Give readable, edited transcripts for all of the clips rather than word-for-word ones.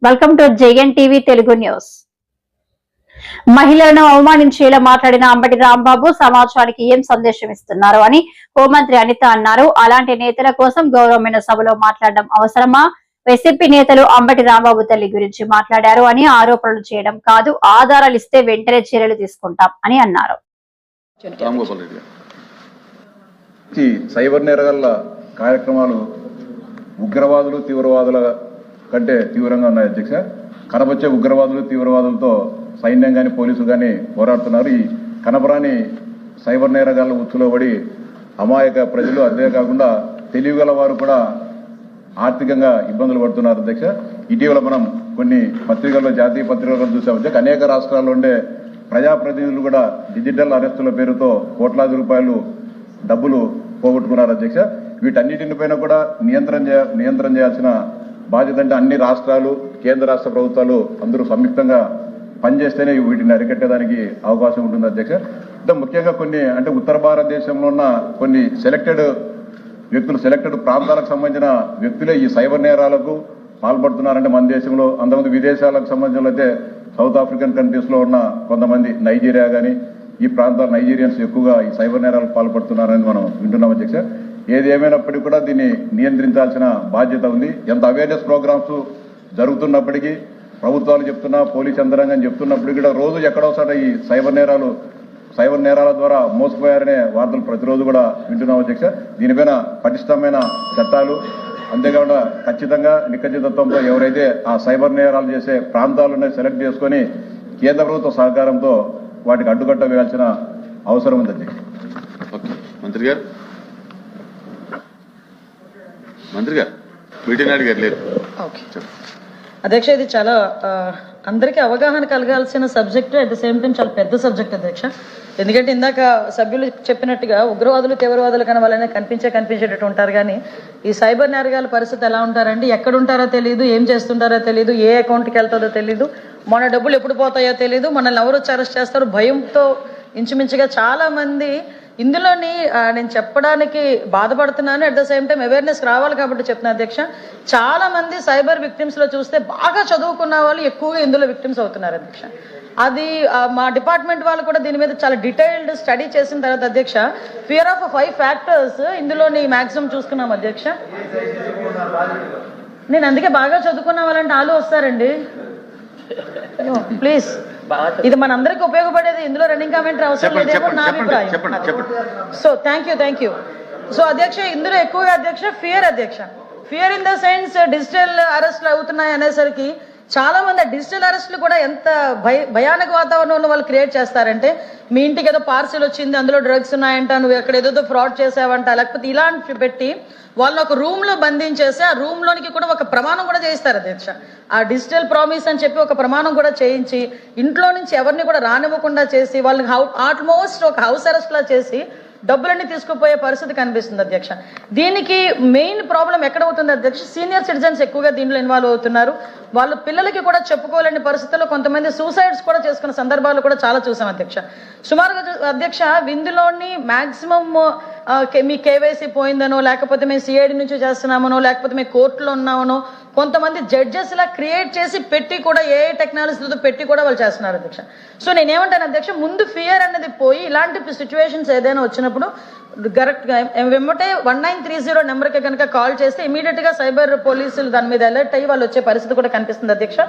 Welcome to JN TV Telugu news. మహిళలను అవమానించేలా మాట్లాడిన అంబటి రాంబాబు సమాజానికి ఏం సందేశం ఇస్తున్నారు అని హోంమంత్రి అనిత అన్నారు. అలాంటి నేతల కోసం గౌరవమైన సభలో మాట్లాడడం అవసరమా? వైసీపీ నేతలు అంబటి రాంబాబు తల్లి గురించి మాట్లాడారు అని ఆరోపణలు చేయడం కాదు, ఆధారాలు ఇస్తే వెంటనే చర్యలు తీసుకుంటాం అని అన్నారు. సైబర్ నేరగాళ్ల కార్యక్రమాలు ఉగ్రవాదులు తీవ్రవాదుల కంటే తీవ్రంగా ఉన్నాయి అధ్యక్ష. కనబొచ్చే ఉగ్రవాదులు తీవ్రవాదులతో సైన్యం కానీ పోలీసులు కానీ పోరాడుతున్నారు. ఈ కనపరాని సైబర్ నేరగాళ్ల ఉచ్చులో పడి అమాయక ప్రజలు అదే కాకుండా తెలివిగల వారు కూడా ఆర్థికంగా ఇబ్బందులు పడుతున్నారు అధ్యక్ష. ఇటీవల మనం కొన్ని పత్రికల్లో, జాతీయ పత్రికల్లో చూసాం అధ్యక్ష. అనేక రాష్ట్రాల్లో ఉండే ప్రజాప్రతినిధులు కూడా డిజిటల్ అరెస్టుల పేరుతో కోట్లాది రూపాయలు డబ్బులు పోగొట్టుకున్నారు అధ్యక్ష. వీటన్నిటిపైన కూడా నియంత్రణ చేయాల్సిన బాధ్యత అంటే అన్ని రాష్ట్రాలు, కేంద్ర రాష్ట్ర ప్రభుత్వాలు అందరూ సంయుక్తంగా పనిచేస్తేనే వీటిని అరికట్టేదానికి అవకాశం ఉంటుంది అధ్యక్ష. ముఖ్యంగా కొన్ని అంటే ఉత్తర భారతదేశంలో ఉన్న కొన్ని సెలెక్టెడ్ ప్రాంతాలకు సంబంధించిన వ్యక్తులే ఈ సైబర్ నేరాలకు పాల్పడుతున్నారంటే మన దేశంలో. అంతమంది విదేశాలకు సంబంధించిన అయితే సౌత్ ఆఫ్రికన్ కంట్రీస్ లో ఉన్న కొంతమంది, నైజీరియా కానీ ఈ ప్రాంతాల నైజీరియన్స్ ఎక్కువగా ఈ సైబర్ నేరాలకు పాల్పడుతున్నారని మనం వింటున్నాం అధ్యక్ష. ఏది ఏమైనప్పటికీ కూడా దీన్ని నియంత్రించాల్సిన బాధ్యత ఉంది. ఎంత అవేర్నెస్ ప్రోగ్రామ్స్ జరుగుతున్నప్పటికీ, ప్రభుత్వాలు చెప్తున్నా, పోలీస్ యంత్రాంగం చెప్తున్నప్పటికీ కూడా రోజు ఎక్కడోసారి ఈ సైబర్ నేరాల ద్వారా మోసపోయారనే వార్తలు ప్రతిరోజు కూడా వింటున్నాం అధ్యక్ష. దీనిపైన పటిష్టమైన చట్టాలు, అంతేకాకుండా ఖచ్చితంగా నిక్కచ్చితత్వంతో ఎవరైతే ఆ సైబర్ నేరాలు చేసే ప్రాంతాలను సెలెక్ట్ చేసుకుని కేంద్ర ప్రభుత్వ సహకారంతో వాటికి అడ్డుకట్ట వేయాల్సిన అవసరం ఉంది అధ్యక్ష. మంత్రి గారు వీటినాయుడు గారు లేరు. అధ్యక్ష, ఇది చాలా అందరికీ అవగాహన కలగాల్సిన subject, at the same time చాలా పెద్ద సబ్జెక్ట్ అధ్యక్ష. ఎందుకంటే ఇందాక సభ్యులు చెప్పినట్టుగా ఉగ్రవాదులు తీవ్రవాదులు కానీ వాళ్ళనే కనిపించేటట్టు ఉంటారు, కానీ ఈ సైబర్ నేరగాల పరిస్థితి ఎలా ఉంటారంటే ఎక్కడ ఉంటారో తెలియదు, ఏం చేస్తుంటారో తెలియదు, ఏ అకౌంట్కి వెళ్తుందో తెలియదు, మన డబ్బులు ఎప్పుడు పోతాయో తెలియదు, మనల్ని ఎవరు వచ్చి అరెస్ట్ చేస్తారు భయంతో ఇంచుమించుగా చాలా మంది ఇందులోని నేను చెప్పడానికి బాధపడుతున్నాను. At the same time awareness రావాలి కాబట్టి చెప్తున్నా అధ్యక్ష. చాలా మంది సైబర్ విక్టిమ్స్ లో చూస్తే బాగా చదువుకున్న వాళ్ళు ఎక్కువగా ఇందులో విక్టిమ్స్ అవుతున్నారు అధ్యక్ష. అది మా డిపార్ట్మెంట్ వాళ్ళు కూడా దీని మీద చాలా డీటెయిల్డ్ స్టడీ చేసిన తర్వాత అధ్యక్ష, ఫియర్ ఆఫ్ 5 ఫ్యాక్టర్స్ ఇందులోని మాక్సిమం చూసుకున్నాం అధ్యక్ష. నేను అందుకే బాగా చదువుకున్న వాళ్ళంటే ఆలు వస్తారండి ప్లీజ్. ఇది మనందరికి ఉపయోగపడేది, ఇందులో రన్నింగ్ కామెంటరీ అవసరం లేదేమో నా అభిప్రాయం. So thank you. సో అధ్యక్ష, ఇందులో ఎక్కువగా అధ్యక్ష fear in the sense digital అరెస్ట్లు అవుతున్నాయి అనేసరికి చాలా మంది డిజిటల్ అరెస్టులు కూడా ఎంత భయానక వాతావరణంలో వాళ్ళు క్రియేట్ చేస్తారంటే, మీ ఇంటికి ఏదో పార్సిల్ వచ్చింది, అందులో డ్రగ్స్ ఉన్నాయంట, నువ్వు ఎక్కడ ఏదో ఫ్రాడ్ చేసావంట, లేకపోతే ఇలాంటి పెట్టి వాళ్ళని ఒక రూమ్ లో బంధించేసి ఆ రూమ్ లోనికి కూడా ఒక ప్రమాణం కూడా చేయిస్తారు అధ్యక్ష. ఆ డిజిటల్ ప్రామిస్ అని చెప్పి ఒక ప్రమాణం కూడా చేయించి ఇంట్లో నుంచి ఎవరిని కూడా రానివ్వకుండా చేసి వాళ్ళని ఆల్మోస్ట్ ఒక హౌస్ అరెస్ట్ లా చేసి డబ్బులన్నీ తీసుకుపోయే పరిస్థితి కనిపిస్తుంది అధ్యక్ష. దీనికి మెయిన్ ప్రాబ్లం ఎక్కడ అవుతుంది అధ్యక్ష, సీనియర్ సిటిజన్స్ ఎక్కువగా దీంట్లో ఇన్వాల్వ్ అవుతున్నారు. వాళ్ళ పిల్లలకి కూడా చెప్పుకోలేని పరిస్థితుల్లో కొంతమంది సూసైడ్స్ కూడా చేసుకున్న సందర్భాలు కూడా చాలా చూసాం అధ్యక్ష. సుమారుగా అధ్యక్ష, ఇందులోని మాక్సిమం మీ కేవైసీ పోయిందనో, లేకపోతే మేము సిఐడి నుంచి చేస్తున్నామనో, లేకపోతే మేము కోర్టులో ఉన్నామనో, కొంతమంది జడ్జెస్ లా క్రియేట్ చేసి పెట్టి కూడా ఏ టెక్నాలజీతో పెట్టి కూడా వాళ్ళు చేస్తున్నారు అధ్యక్ష. సో నేనేమంటాను అధ్యక్ష, ముందు ఫియర్ అనేది పోయి ఇలాంటి సిచ్యువేషన్స్ ఏదైనా వచ్చినప్పుడు కరెక్ట్ గా వెంబటే 1930 నెంబర్కి కనుక కాల్ చేస్తే ఇమీడియట్ గా సైబర్ పోలీసులు దాని మీద అలర్ట్ అయ్యి వాళ్ళు వచ్చే పరిస్థితి కూడా కనిపిస్తుంది అధ్యక్ష.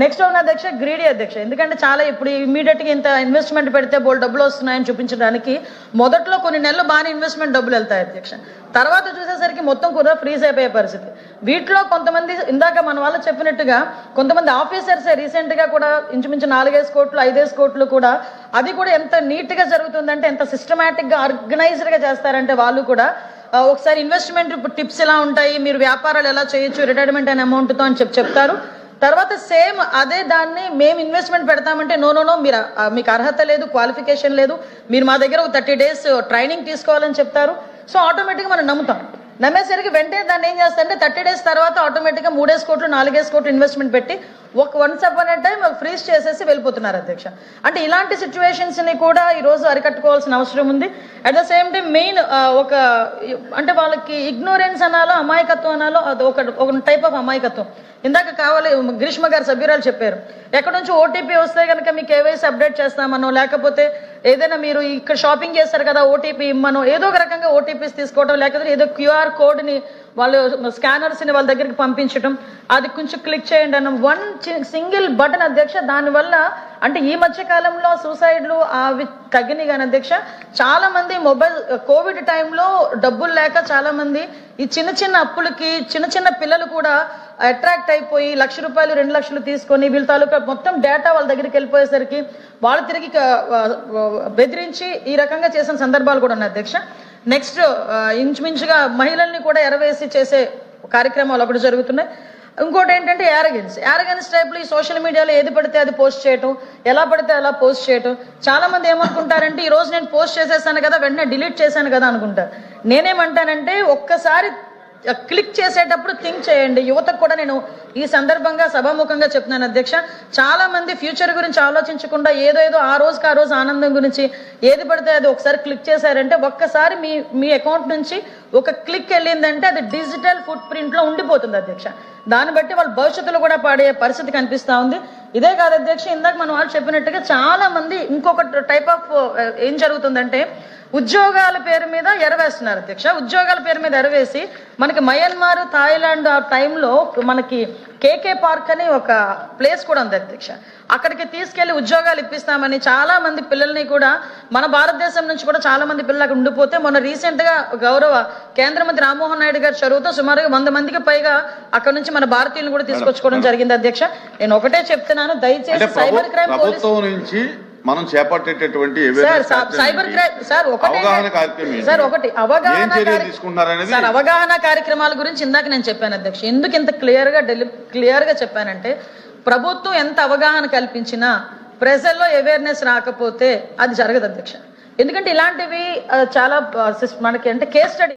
నెక్స్ట్ ఉన్న అధ్యక్ష గ్రీడీ అధ్యక్ష. ఎందుకంటే చాలా ఇప్పుడు ఇమీడియట్ గా ఇంత ఇన్వెస్ట్మెంట్ పెడితే బోల్ డబ్బులు వస్తున్నాయని చూపించడానికి మొదట్లో కొన్ని నెలలు బాగానే ఇన్వెస్ట్మెంట్ డబ్బులు వెళ్తాయి అధ్యక్ష. తర్వాత చూసేసరికి మొత్తం కూడా ఫ్రీజ్ అయిపోయే పరిస్థితి. వీటిలో కొంతమంది ఇందాక మన వాళ్ళు చెప్పినట్టుగా కొంతమంది ఆఫీసర్స్ రీసెంట్ గా కూడా ఇంచుమించు 4-5 కోట్లు 5 కోట్లు కూడా, అది కూడా ఎంత నీట్ గా జరుగుతుందంటే, ఎంత సిస్టమేటిక్ గా ఆర్గనైజ్డ్ గా చేస్తారంటే వాళ్ళు కూడా ఒకసారి ఇన్వెస్ట్మెంట్ టిప్స్ ఎలా ఉంటాయి, మీరు వ్యాపారాలు ఎలా చేయొచ్చు రిటైర్మెంట్ అనే అమౌంట్ తో అని చెప్తారు. తర్వాత సేమ్ అదే దాన్ని మేము ఇన్వెస్ట్మెంట్ పెడతామంటే నో మీరు మీకు అర్హత లేదు, క్వాలిఫికేషన్ లేదు, మీరు మా దగ్గర 30 days ట్రైనింగ్ తీసుకోవాలని చెప్తారు. సో ఆటోమేటిక్గా మనం నమ్ముతాం. నమ్మేసరికి వెంటనే దాన్ని ఏం చేస్తారంటే 30 days తర్వాత ఆటోమేటిక్గా 3 కోట్లు 4 కోట్లు ఇన్వెస్ట్మెంట్ పెట్టి once upon a time freeze చేసేసి వెళ్ళిపోతున్నారు అధ్యక్ష. అంటే ఇలాంటి సిచ్యువేషన్స్ ని కూడా ఈ రోజు అరికట్టుకోవాల్సిన అవసరం ఉంది. At the same time main అంటే వాళ్ళకి ఇగ్నోరెన్స్ అనాలో అమాయకత్వం అనాలో అది ఒక టైప్ ఆఫ్ అమాయకత్వం. ఇందాక కావాలి గ్రీష్మ గారు సభ్యురాలు చెప్పారు, ఎక్కడ నుంచి ఓటీపీ వస్తే కనుక మీ కేవైసీ అప్డేట్ చేస్తామనో, లేకపోతే ఏదైనా మీరు ఇక్కడ షాపింగ్ చేస్తారు కదా ఓటీపీ ఇమ్మనో, ఏదో ఒక రకంగా ఓటీపీస్ తీసుకోవడం, లేకపోతే ఏదో క్యూఆర్ కోడ్ని వాళ్ళు స్కానర్స్ని వాళ్ళ దగ్గరికి పంపించడం, అది కొంచెం క్లిక్ చేయండి అన్న వన్ సింగిల్ బటన్ అధ్యక్ష. దానివల్ల అంటే ఈ మధ్య కాలంలో సూసైడ్లు అవి తగ్గినాయి కానీ అధ్యక్ష, చాలా మంది మొబైల్ కోవిడ్ టైంలో డబ్బులు లేక చాలా మంది ఈ చిన్న చిన్న అప్పులకి చిన్న పిల్లలు కూడా అట్రాక్ట్ అయిపోయి ₹1,00,000 2,00,000 తీసుకొని వీళ్ళ తాలూకా మొత్తం డేటా వాళ్ళ దగ్గరికి వెళ్ళిపోయేసరికి వాళ్ళు తిరిగి బెదిరించి ఈ రకంగా చేసిన సందర్భాలు కూడా ఉన్నాయి అధ్యక్ష. నెక్స్ట్ ఇంచుమించుగా మహిళల్ని కూడా ఎరవేసి చేసే కార్యక్రమాలు ఒకటి జరుగుతున్నాయి. ఇంకోటి ఏంటంటే యారగెన్స్ టైప్లో ఈ సోషల్ మీడియాలో ఏది పడితే అది పోస్ట్ చేయటం, ఎలా పడితే అలా పోస్ట్ చేయటం. చాలా మంది ఏమనుకుంటారంటే ఈ రోజు నేను పోస్ట్ చేసేసాను కదా వెంటనే డిలీట్ చేశాను కదా అనుకుంటారు. నేనేమంటానంటే ఒక్కసారి క్లిక్ చేసేటప్పుడు థింక్ చేయండి. యువతకు కూడా నేను ఈ సందర్భంగా సభాముఖంగా చెప్తున్నాను అధ్యక్ష. చాలా మంది ఫ్యూచర్ గురించి ఆలోచించకుండా ఏదో ఆ రోజు ఆనందం గురించి ఏది పడితే అది ఒకసారి క్లిక్ చేశారంటే ఒక్కసారి మీ అకౌంట్ నుంచి ఒక క్లిక్ వెళ్ళిందంటే అది డిజిటల్ ఫుట్ ప్రింట్ లో ఉండిపోతుంది అధ్యక్ష. దాన్ని బట్టి వాళ్ళ భవిష్యత్తులో కూడా పాడే పరిస్థితి కనిపిస్తా ఉంది. ఇదే కాదు అధ్యక్ష, ఇందాక మనం వాళ్ళు చెప్పినట్టుగా చాలా మంది ఇంకొక టైప్ ఆఫ్ ఏం జరుగుతుందంటే ఉద్యోగాల పేరు మీద ఎరవేస్తున్నారు అధ్యక్ష. ఉద్యోగాల పేరు మీద ఎరవేసి మనకి మయన్మార్ థాయిలాండ్ ఆ టైంలో మనకి కేకే పార్క్ అని ఒక ప్లేస్ కూడా ఉంది అధ్యక్ష. అక్కడికి తీసుకెళ్లి ఉద్యోగాలు ఇప్పిస్తామని చాలా మంది పిల్లల్ని కూడా మన భారతదేశం నుంచి కూడా చాలా మంది పిల్లలు అక్కడ ఉండిపోతే మొన్న రీసెంట్ గా గౌరవ కేంద్ర మంత్రి రామ్మోహన్ నాయుడు గారు చొరవతో సుమారుగా 100 మందికి పైగా అక్కడ నుంచి మన భారతీయులను కూడా తీసుకొచ్చుకోవడం జరిగింది అధ్యక్ష. నేను ఒకటే చెప్తున్నాను, దయచేసి సైబర్ క్రైమ్ పోలీసు మనం చేపట్టేటటువంటి సైబర్ క్రైమ్ అవగాహన కార్యక్రమాల గురించి ఇందాక నేను చెప్పాను అధ్యక్ష. ఎందుకు ఇంత క్లియర్ గా చెప్పానంటే ప్రభుత్వం ఎంత అవగాహన కల్పించినా ప్రజల్లో అవేర్నెస్ రాకపోతే అది జరగదు అధ్యక్ష. ఎందుకంటే ఇలాంటివి చాలా మనకి అంటే కేస్ స్టడీ